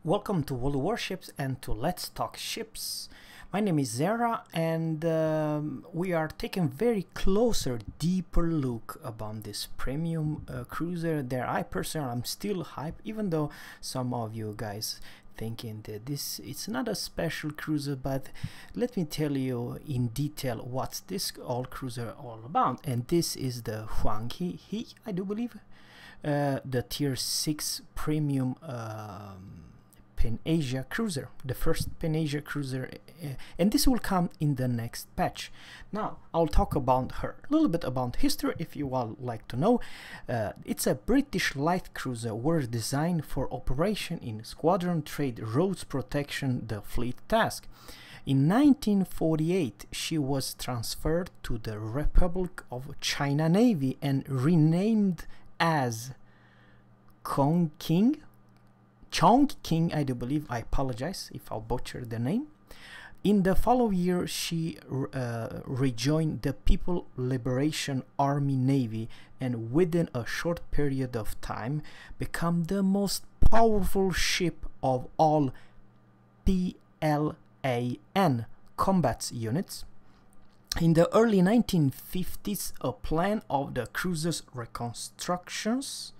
Welcome to World Warships and to Let's Talk Ships. My name is Zerra, and we are taking very closer, deeper look about this premium cruiser. There, I personally am still hyped, even though some of you guys thinking that it's not a special cruiser, but let me tell you in detail what's this old cruiser all about. And this is the HUANG, I do believe, the tier 6 premium Pan-Asia cruiser, the first Pan-Asia cruiser, and this will come in the next patch. Now I'll talk about her, a little bit about history if you all like to know. It's a British light cruiser, was designed for operation in squadron trade, roads protection, the fleet task. In 1948 she was transferred to the Republic of China Navy and renamed as Chongqing, I do believe. I apologize if I'll butcher the name. In the following year, she rejoined the People Liberation Army Navy, and within a short period of time became the most powerful ship of all PLAN combat units. In the early 1950s, a plan of the cruiser's reconstruction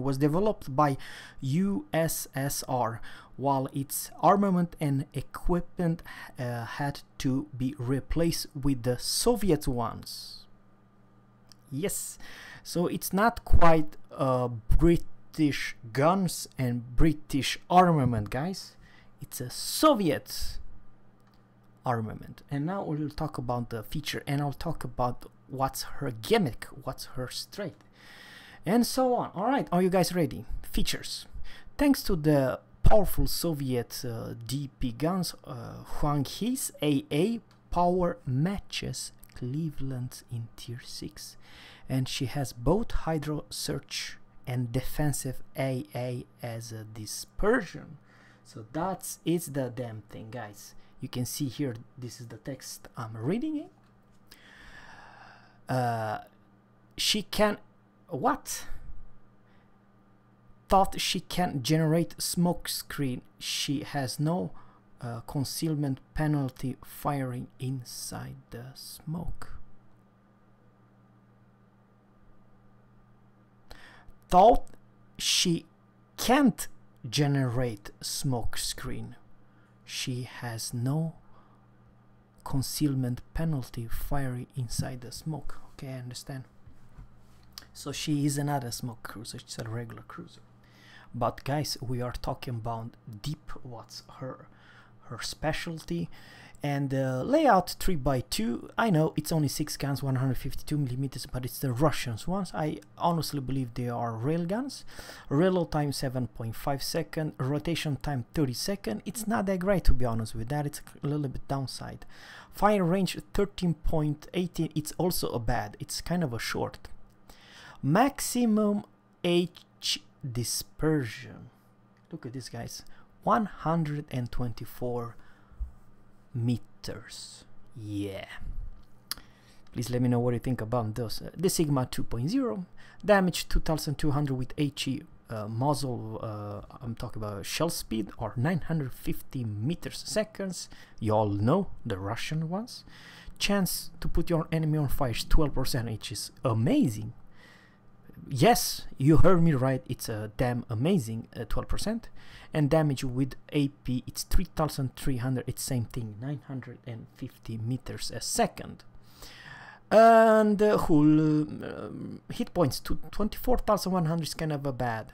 was developed by USSR, while its armament and equipment had to be replaced with the Soviet ones. Yes, so it's not quite British guns and British armament, guys. It's a Soviet armament. And now we'll talk about the feature, and I'll talk about what's her gimmick, what's her strength, and so on. Alright, are you guys ready? Features. Thanks to the powerful Soviet DP guns, HUANG's AA power matches Cleveland's in tier 6, and she has both hydro search and defensive AA as a dispersion. So that's the damn thing, guys. You can see here, this is the text I'm reading it. She can thought she can generate smoke screen. She has no concealment penalty firing inside the smoke. Thought she can't generate smoke screen. She has no concealment penalty firing inside the smoke. Okay, I understand. So she is another smoke cruiser, she's a regular cruiser. But guys, we are talking about deep, what's her specialty. And layout 3x2, I know it's only 6 guns, 152 millimeters, but it's the Russians ones. I honestly believe they are rail guns. Reload time 7.5 seconds, rotation time 30 seconds. It's not that great, to be honest with that, it's a little bit downside. Fire range 13.18, it's also a bad, it's kind of a short. Maximum H dispersion, look at this, guys, 124 meters. Yeah, please let me know what you think about those. The Sigma 2.0, damage 2200 with HE muzzle, I'm talking about shell speed, or 950 meters a second. You all know the Russian ones. Chance to put your enemy on fire is 12%, which is amazing. Yes, you heard me right, it's a damn amazing 12%. And damage with AP, it's 3300, it's same thing, 950 meters a second. And hull hit points to 24,100 is kind of a bad.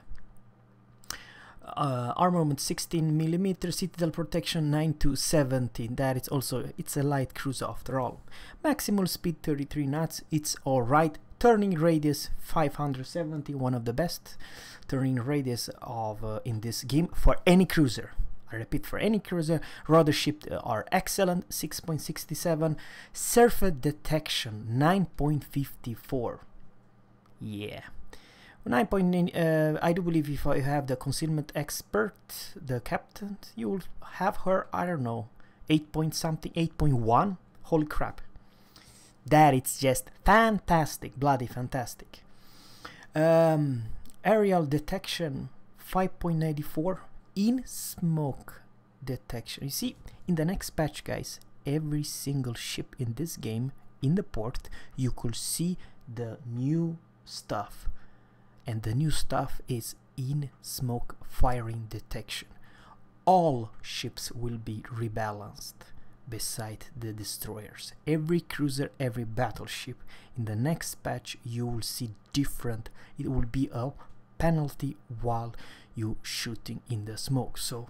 Armament 16 millimeters, citadel protection 9 to 17. That is also, it's a light cruiser after all. Maximal speed 33 knots, it's alright. Turning radius 570, one of the best turning radius of in this game for any cruiser. I repeat, for any cruiser. Rudder shift are excellent, 6.67. Surface detection 9.54. Yeah, 9.9. I do believe if I have the concealment expert, the captain, you will have her, I don't know, 8 point something, 8.1. Holy crap. That it's just fantastic, bloody fantastic. Aerial detection 5.94, in smoke detection. You see, in the next patch, guys, every single ship in this game in the port, you could see the new stuff, and the new stuff is in smoke firing detection. All ships will be rebalanced beside the destroyers. Every cruiser, every battleship in the next patch, you will see different. It will be a penalty while you shooting in the smoke. So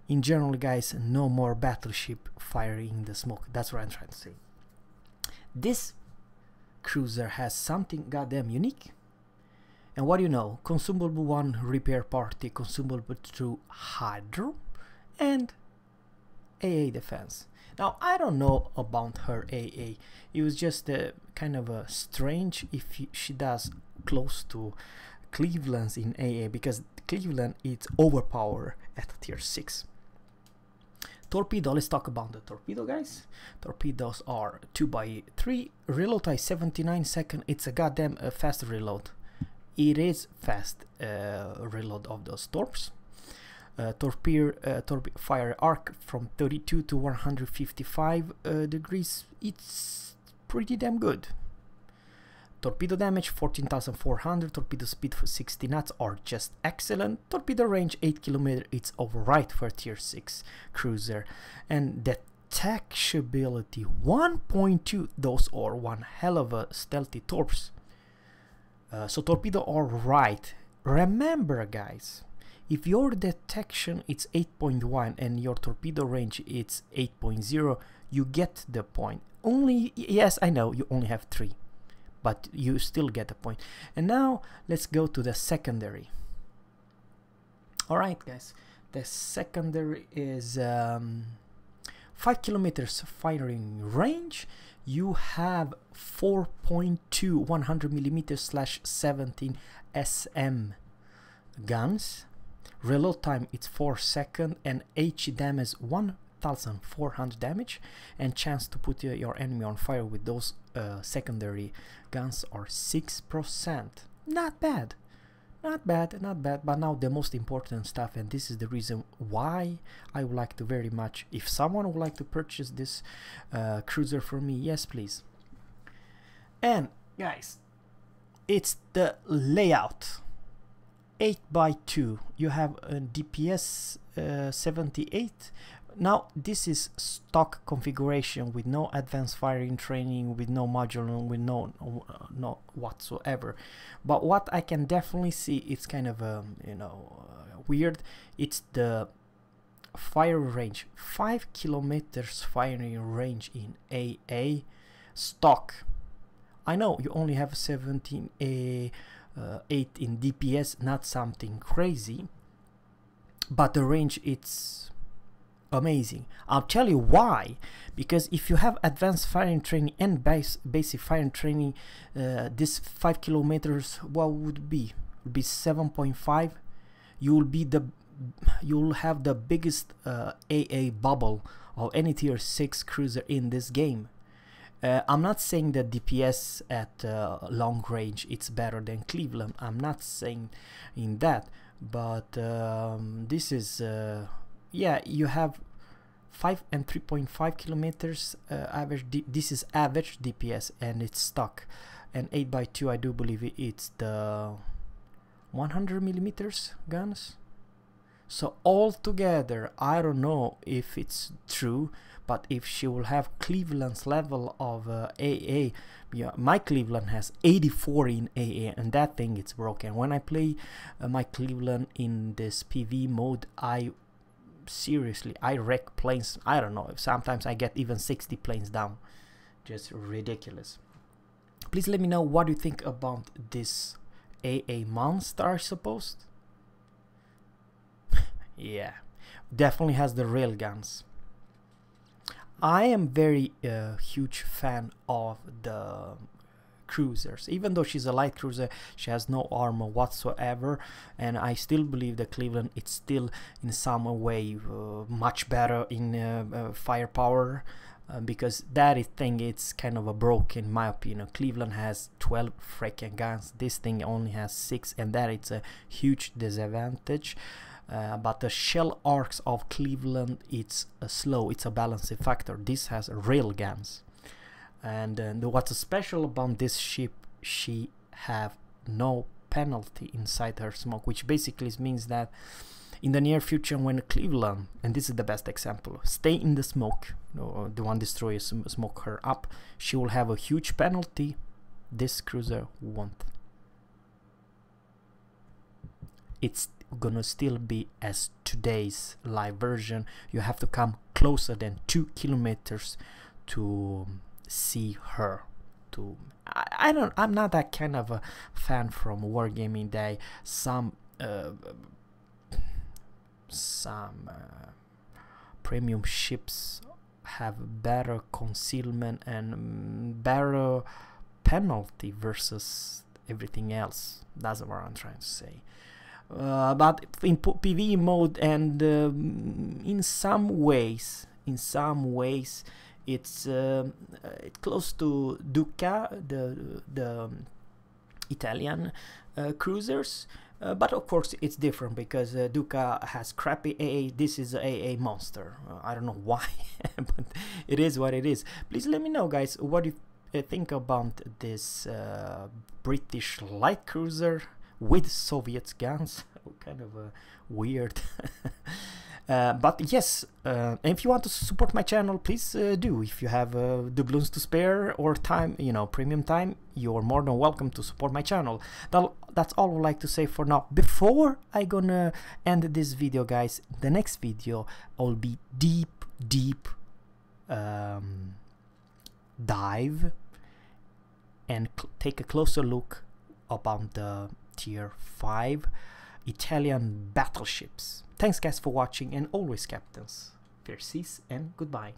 in general, guys, no more battleship firing in the smoke. That's what I'm trying to say. This cruiser has something goddamn unique. And what do you know? Consumable 1 repair party, consumable 2 hydro, and AA defense. Now I don't know about her AA. It was just kind of strange if she does close to Cleveland's in AA, because Cleveland is overpowered at tier 6. Torpedo, let's talk about the torpedo, guys. Torpedoes are 2x3, reload time 79 seconds. It's a goddamn fast reload. It is fast reload of those torps. Torpedo fire arc from 32 to 155 degrees. It's pretty damn good. Torpedo damage 14,400, torpedo speed for 60 knots are just excellent. Torpedo range 8 km, it's alright for tier 6 cruiser. And detectability 1.2, those are one hell of a stealthy torps. So torpedo are right. Remember, guys, if your detection is 8.1 and your torpedo range is 8.0, you get the point. Only, yes, I know you only have 3, but you still get the point. And now let's go to the secondary. Alright, guys, the secondary is 5 kilometers firing range. You have 4.2 100mm/17 SM guns. Reload time it's 4 seconds, and HE damage 1400 damage, and chance to put your enemy on fire with those secondary guns are 6%. Not bad, not bad, not bad. But now the most important stuff, and this is the reason why I would like to very much, if someone would like to purchase this cruiser for me, yes please. And guys, it's the layout. 8x2, you have a DPS 78. Now this is stock configuration with no advanced firing training, with no module, with no whatsoever. But what I can definitely see, it's kind of weird. It's the fire range, 5 kilometers firing range in AA stock. I know you only have 17 8 in DPS, not something crazy, but the range it's amazing. I'll tell you why. Because if you have advanced firing training and basic firing training, this 5 kilometers, what would be 7.5. You'll have the biggest AA bubble of any tier 6 cruiser in this game. I'm not saying that DPS at long range it's better than Cleveland. I'm not saying in that, but this is yeah, you have 5 and 3.5 kilometers average. This is average DPS and it's stock. And 8x2, I do believe it's the 100mm guns. So altogether, I don't know if it's true, but if she will have Cleveland's level of AA, yeah, my Cleveland has 84 in AA, and that thing is broken. When I play my Cleveland in this PV mode, I wreck planes. I don't know, sometimes I get even 60 planes down. Just ridiculous. Please let me know what you think about this AA monster, I suppose. Yeah, definitely has the rail guns. I am very huge fan of the cruisers. Even though she's a light cruiser, she has no armor whatsoever, and I still believe that Cleveland it's still in some way much better in firepower, because that thing it's kind of a broken in my opinion. Cleveland has 12 freaking guns, this thing only has 6, and that it's a huge disadvantage. but the shell arcs of Cleveland, it's slow, it's a balancing factor. This has rail guns, and what's special about this ship, she have no penalty inside her smoke, which basically means that in the near future, when Cleveland, and this is the best example, stay in the smoke, the one destroyer smoke her up, she will have a huge penalty. This cruiser won't. It's gonna still be as today's live version. You have to come closer than 2 kilometers to see her. I'm not that kind of a fan from Wargaming Day. Some premium ships have better concealment and better penalty versus everything else. That's what I'm trying to say. But in PvE mode, and in some ways it's close to Duca, the Italian cruisers, but of course it's different because Duca has crappy AA. This is a AA monster. I don't know why, but it is what it is. Please let me know, guys, what you think about this British light cruiser with Soviet guns. Kind of weird. But yes, if you want to support my channel, please do. If you have doubloons to spare or time, premium time, you're more than welcome to support my channel. That's all I'd like to say for now. Before I gonna end this video, guys, the next video will be deep dive and take a closer look about the tier 5 Italian battleships. Thanks guys for watching, and always captains, fair seas and goodbye.